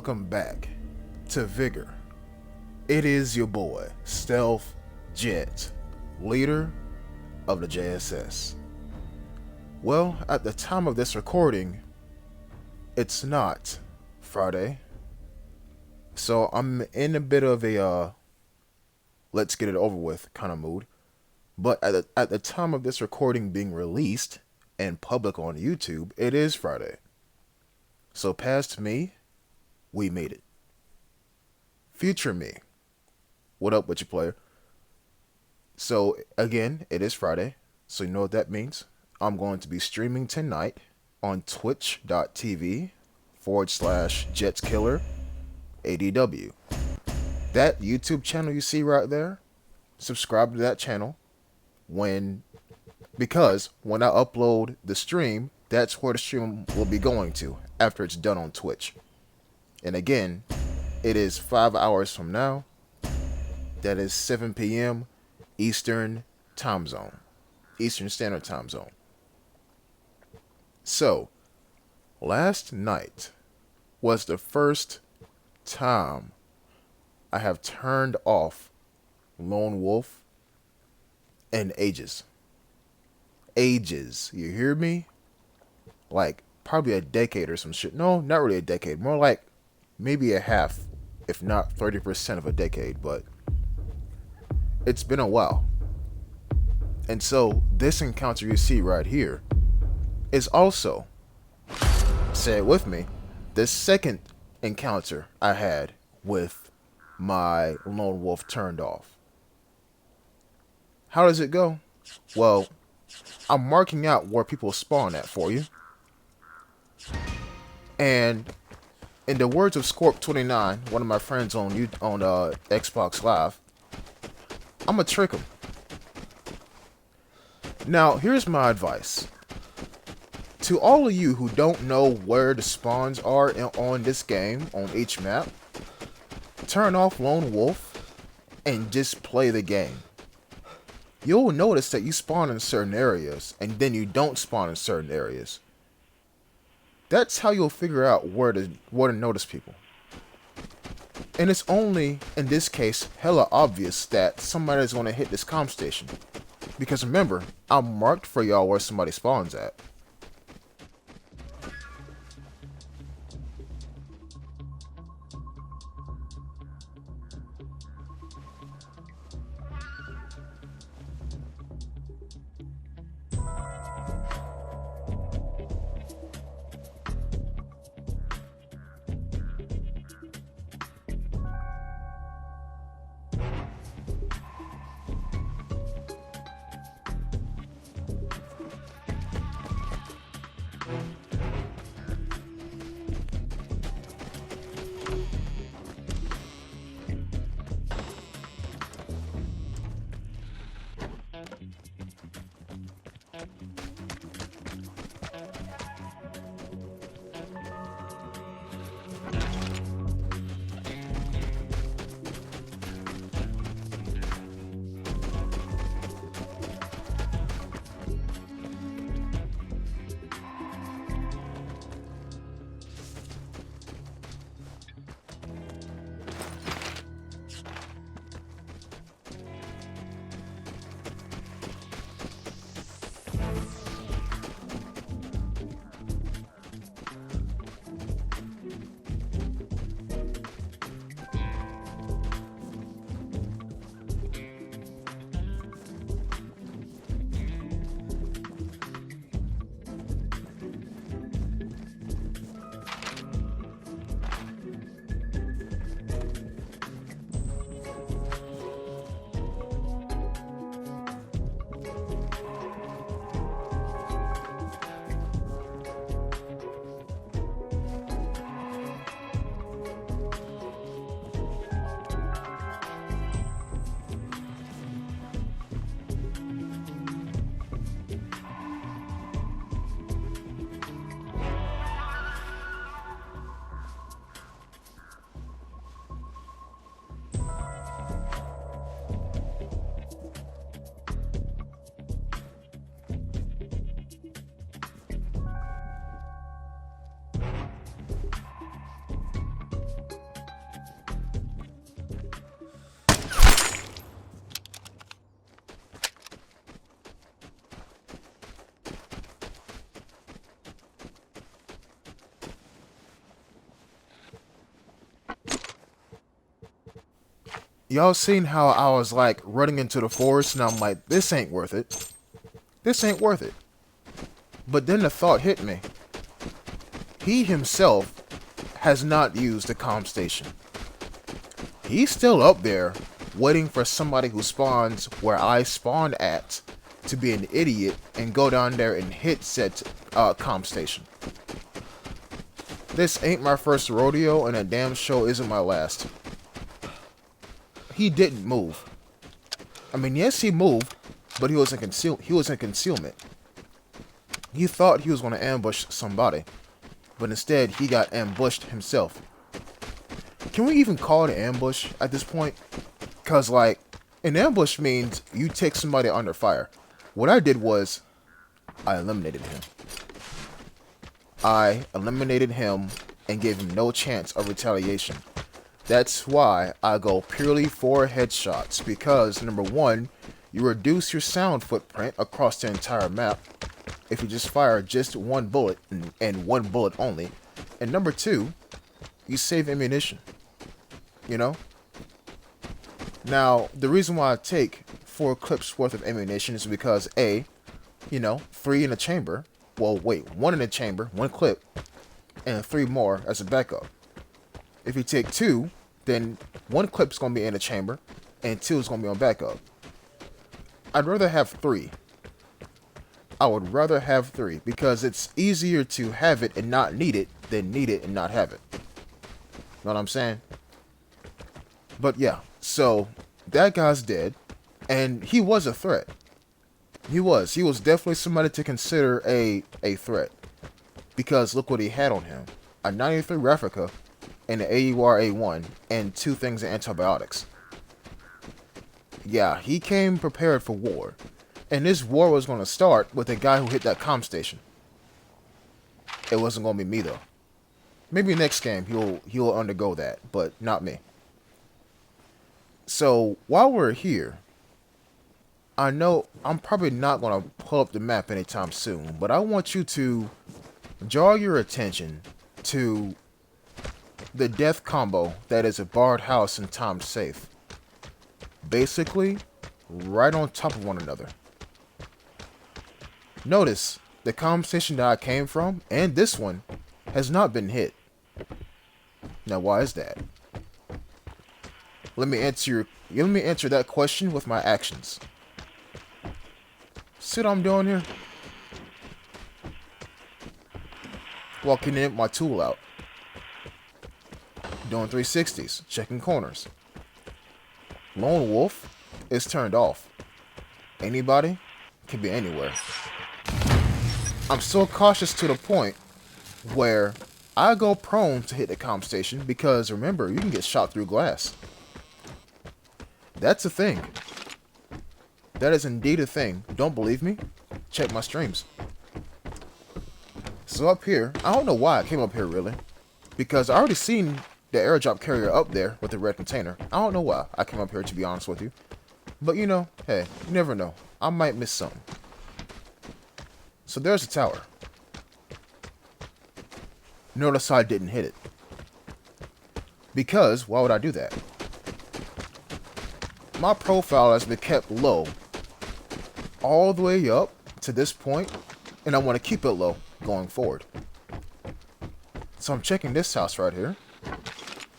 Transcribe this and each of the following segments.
welcome back to Vigor. It is your boy, Stealth Jet, leader of the JSS. Well, at the time of this recording, it's not Friday, so I'm in a bit of a let's get it over with kind of mood. But at the time of this recording being released and public on YouTube, it is Friday. So past me, we made it. Future me, what up with you, player? So again, it is Friday, so you know what that means. I'm going to be streaming tonight on twitch.tv/JetsKiller ADW. That YouTube channel you see right there, subscribe to that channel because when I upload the stream, that's where the stream will be going to after it's done on Twitch. And again, it is 5 hours from now. That is 7 p.m. Eastern Standard Time Zone. So, last night was the first time I have turned off Lone Wolf in ages. Ages. You hear me? Like, probably a decade or some shit. No, not really a decade. More like maybe a half, if not 30% of a decade, but it's been a while. And so, this encounter you see right here is also, say it with me, the second encounter I had with my Lone Wolf turned off. How does it go? Well, I'm marking out where people spawn at for you. And in the words of Scorp29, one of my friends on Xbox Live, I'm gonna trick him. Now, here's my advice. To all of you who don't know where the spawns are on this game, on each map, turn off Lone Wolf and just play the game. You'll notice that you spawn in certain areas and then you don't spawn in certain areas. That's how you'll figure out where to notice people. And it's only, in this case, hella obvious that somebody's going to hit this comm station. Because remember, I marked for y'all where somebody spawns at. Y'all seen how I was like running into the forest and I'm like, this ain't worth it. This ain't worth it. But then the thought hit me. He himself has not used the comm station. He's still up there waiting for somebody who spawns where I spawned at to be an idiot and go down there and hit said comm station. This ain't my first rodeo and a damn show isn't my last. He didn't move. I mean, yes, he moved, but he was in concealment. He thought he was going to ambush somebody, but instead he got ambushed himself. Can we even call it an ambush at this point? Because, like, an ambush means you take somebody under fire. What I did was, I eliminated him. I eliminated him and gave him no chance of retaliation. That's why I go purely for headshots, because, number one, you reduce your sound footprint across the entire map if you just fire just one bullet and one bullet only. And number two, you save ammunition. You know? Now, the reason why I take 4 clips worth of ammunition is because A, 3 in a chamber. Well, wait, 1 in a chamber, 1 clip, and 3 more as a backup. If you take 2, then 1 clip's gonna be in a chamber, and 2 is gonna be on backup. I'd rather have 3. I would rather have 3 because it's easier to have it and not need it than need it and not have it. Know what I'm saying? But yeah, so that guy's dead, and he was a threat. He was definitely somebody to consider a threat, because look what he had on him: a 93 replica, and an AUR-A1, and 2 things of antibiotics. Yeah, he came prepared for war, and this war was going to start with the guy who hit that comm station. It wasn't going to be me though. Maybe next game he'll undergo that, but not me. So while we're here, I know I'm probably not going to pull up the map anytime soon, but I want you to draw your attention to the death combo that is a barred house and timed safe. Basically, right on top of one another. Notice the comm station that I came from and this one has not been hit. Now, why is that? Let me answer that question with my actions. See what I'm doing here? Walking in with my tool out. Doing 360s, checking corners. Lone Wolf is turned off. Anybody can be anywhere. I'm so cautious to the point where I go prone to hit the comm station because remember, you can get shot through glass. That's a thing. That is indeed a thing. Don't believe me? Check my streams. So up here, I don't know why I came up here really, because I already seen the airdrop carrier up there with the red container. I don't know why I came up here, to be honest with you. But hey, you never know. I might miss something. So there's a tower. Notice I didn't hit it. Because, why would I do that? My profile has been kept low all the way up to this point, and I want to keep it low going forward. So I'm checking this house right here.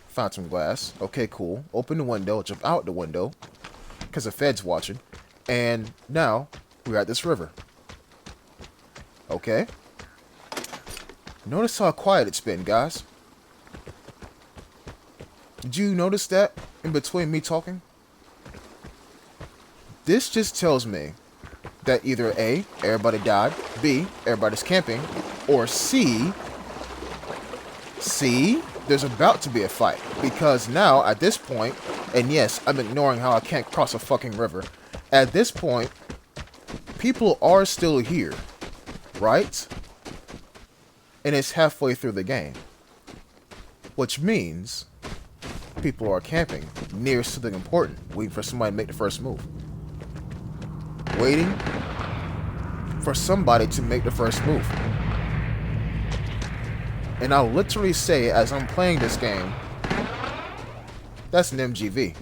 Found some glass. Okay, cool. Open the window, jump out the window, because the Fed's watching. And now, we're at this river. Okay. Notice how quiet it's been, guys. Did you notice that in between me talking? This just tells me that either A, everybody died, B, everybody's camping, or C, there's about to be a fight. Because now, at this point, and yes, I'm ignoring how I can't cross a fucking river. At this point, people are still here, right? And it's halfway through the game. Which means people are camping near something important, waiting for somebody to make the first move. Waiting for somebody to make the first move. And I'll literally say, as I'm playing this game, that's an MGV.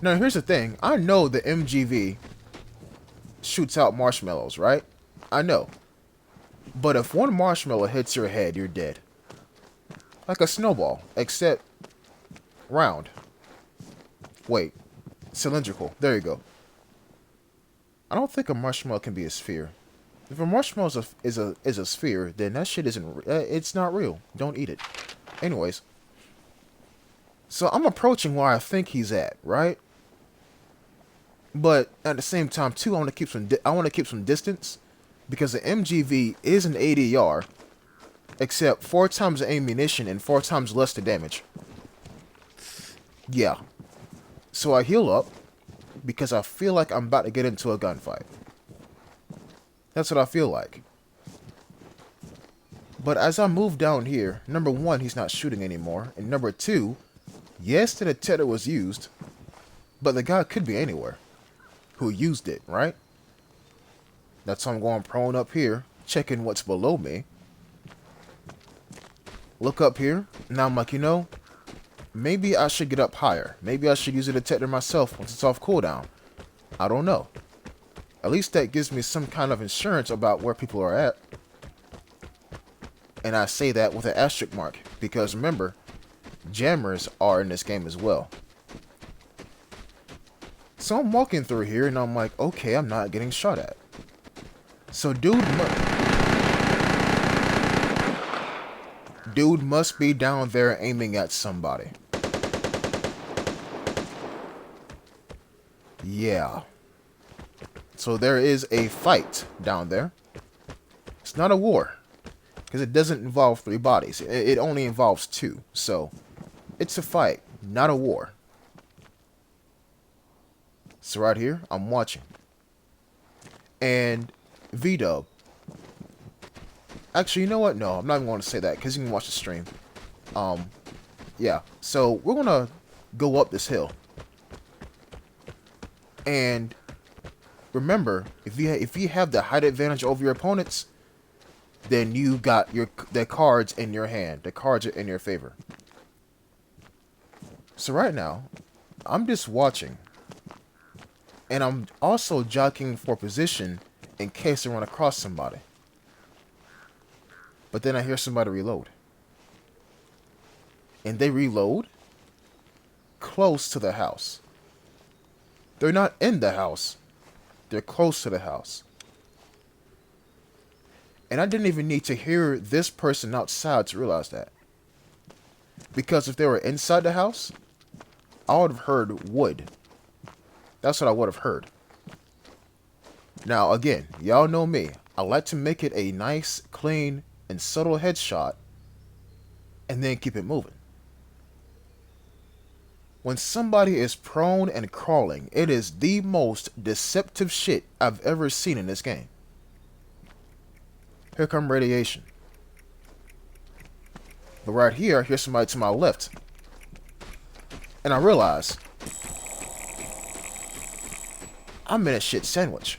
Now, here's the thing. I know the MGV shoots out marshmallows, right? I know. But if one marshmallow hits your head, you're dead. Like a snowball, except round. Wait, cylindrical. There you go. I don't think a marshmallow can be a sphere. If a marshmallow is a sphere, then that shit isn't. It's not real. Don't eat it. Anyways, so I'm approaching where I think he's at, right? But at the same time, too, I want to keep some distance because the MGV is an ADR, except 4 times the ammunition and 4 times less the damage. Yeah. So I heal up because I feel like I'm about to get into a gunfight. That's what I feel like. But as I move down here, number 1, he's not shooting anymore, and number 2, yes, the detector was used, but the guy could be anywhere who used it, right? That's why I'm going prone up here, checking what's below me. Look up here. Now I'm like, maybe I should get up higher. Maybe I should use a detector myself once it's off cooldown. I don't know. At least that gives me some kind of insurance about where people are at. And I say that with an asterisk mark, because remember, jammers are in this game as well. So I'm walking through here and I'm like, okay, I'm not getting shot at. So dude must be down there aiming at somebody. Yeah. So there is a fight down there. It's not a war, because it doesn't involve 3 bodies. It only involves 2. So it's a fight, not a war. So right here, I'm watching. And V-Dub. Actually, you know what? No, I'm not even going to say that, because you can watch the stream. Yeah. So we're going to go up this hill. And remember, if you have the height advantage over your opponents, then you got the cards in your hand. The cards are in your favor. So right now, I'm just watching. And I'm also jockeying for position in case I run across somebody. But then I hear somebody reload. And they reload close to the house. They're not in the house. They're close to the house. And I didn't even need to hear this person outside to realize that. Because if they were inside the house, I would have heard wood. That's what I would have heard. Now, again, y'all know me. I like to make it a nice, clean, and subtle headshot, and then keep it moving. When somebody is prone and crawling, it is the most deceptive shit I've ever seen in this game. Here come radiation. But right here, here's somebody to my left. And I realize I'm in a shit sandwich.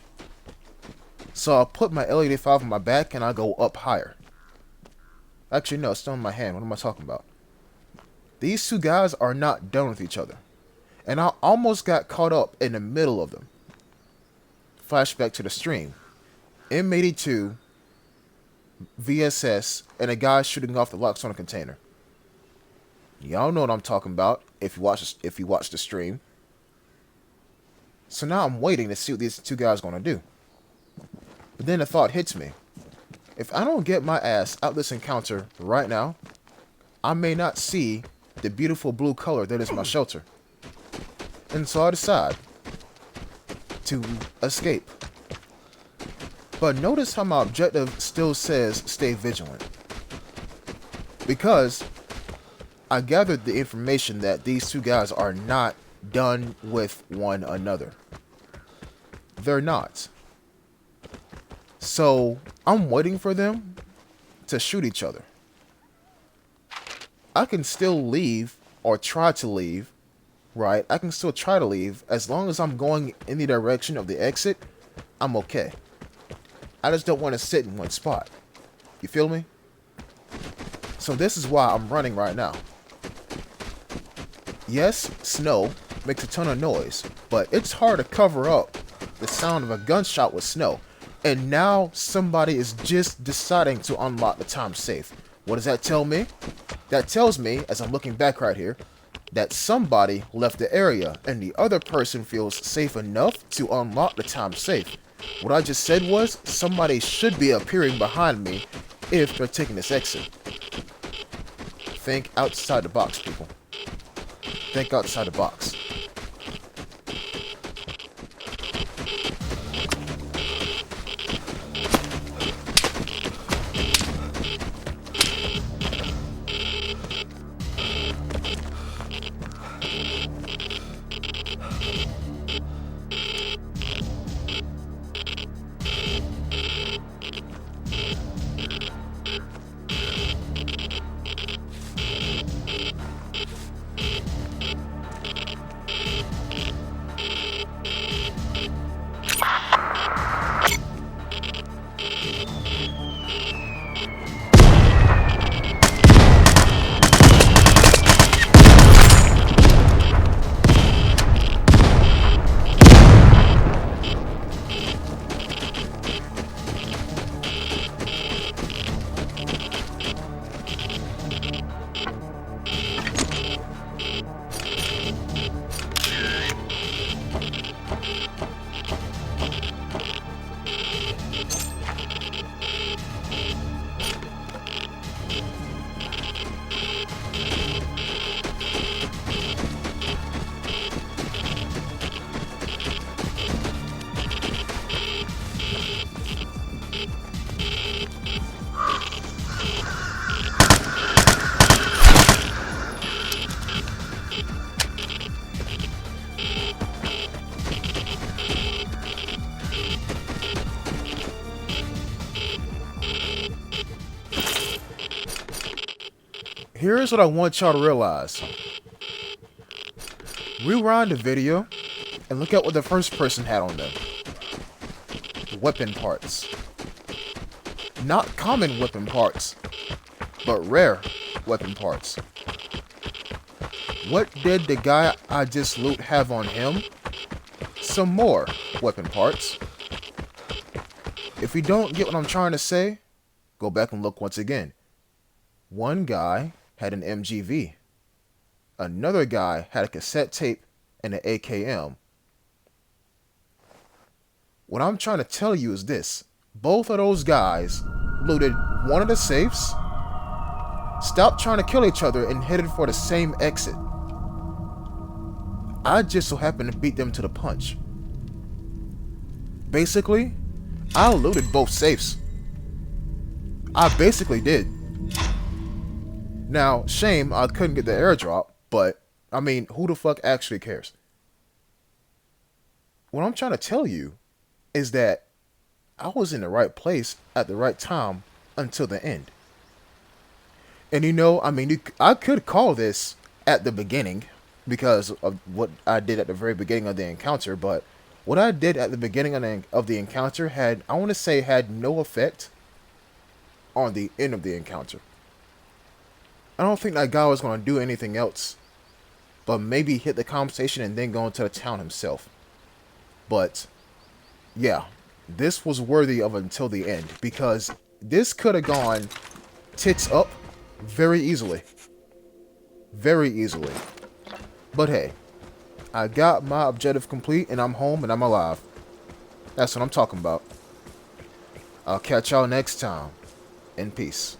So I'll put my L85 on my back and I go up higher. Actually, no, it's still in my hand. What am I talking about? These 2 guys are not done with each other. And I almost got caught up in the middle of them. Flashback to the stream. M82, VSS, and a guy shooting off the locks on a container. Y'all know what I'm talking about if you watch the stream. So now I'm waiting to see what these 2 guys are going to do. But then the thought hits me. If I don't get my ass out this encounter right now, I may not see the beautiful blue color that is my shelter. And so I decide to escape. But notice how my objective still says stay vigilant. Because I gathered the information that these 2 guys are not done with one another. They're not. So I'm waiting for them to shoot each other. I can still leave or try to leave, right? I can still try to leave as long as I'm going in the direction of the exit. I'm okay. I just don't want to sit in one spot. You feel me? So this is why I'm running right now. Yes, snow, makes a ton of noise, but it's hard to cover up the sound of a gunshot with snow. And now somebody is just deciding to unlock the time safe. What does that tell me? That tells me, as I'm looking back right here, that somebody left the area and the other person feels safe enough to unlock the time safe. What I just said was, somebody should be appearing behind me if they're taking this exit. Think outside the box, people. Think outside the box. Here's what I want y'all to realize. Rewind the video and look at what the first person had on them. Weapon parts. Not common weapon parts, but rare weapon parts. What did the guy I just loot have on him? Some more weapon parts. If you don't get what I'm trying to say, go back and look once again. One guy had an MGV. Another guy had a cassette tape and an AKM. What I'm trying to tell you is this. Both of those guys looted one of the safes, stopped trying to kill each other, and headed for the same exit. I just so happened to beat them to the punch. Basically, I looted both safes. I basically did. Now, shame I couldn't get the airdrop, but, I mean, who the fuck actually cares? What I'm trying to tell you is that I was in the right place at the right time until the end. And you know, I mean, I could call this at the beginning because of what I did at the very beginning of the encounter, but what I did at the beginning of the encounter had, I want to say, had no effect on the end of the encounter. I don't think that guy was going to do anything else, but maybe hit the conversation and then go into the town himself. But, yeah, this was worthy of until the end, because this could have gone tits up very easily. Very easily. But hey, I got my objective complete and I'm home and I'm alive. That's what I'm talking about. I'll catch y'all next time. In peace.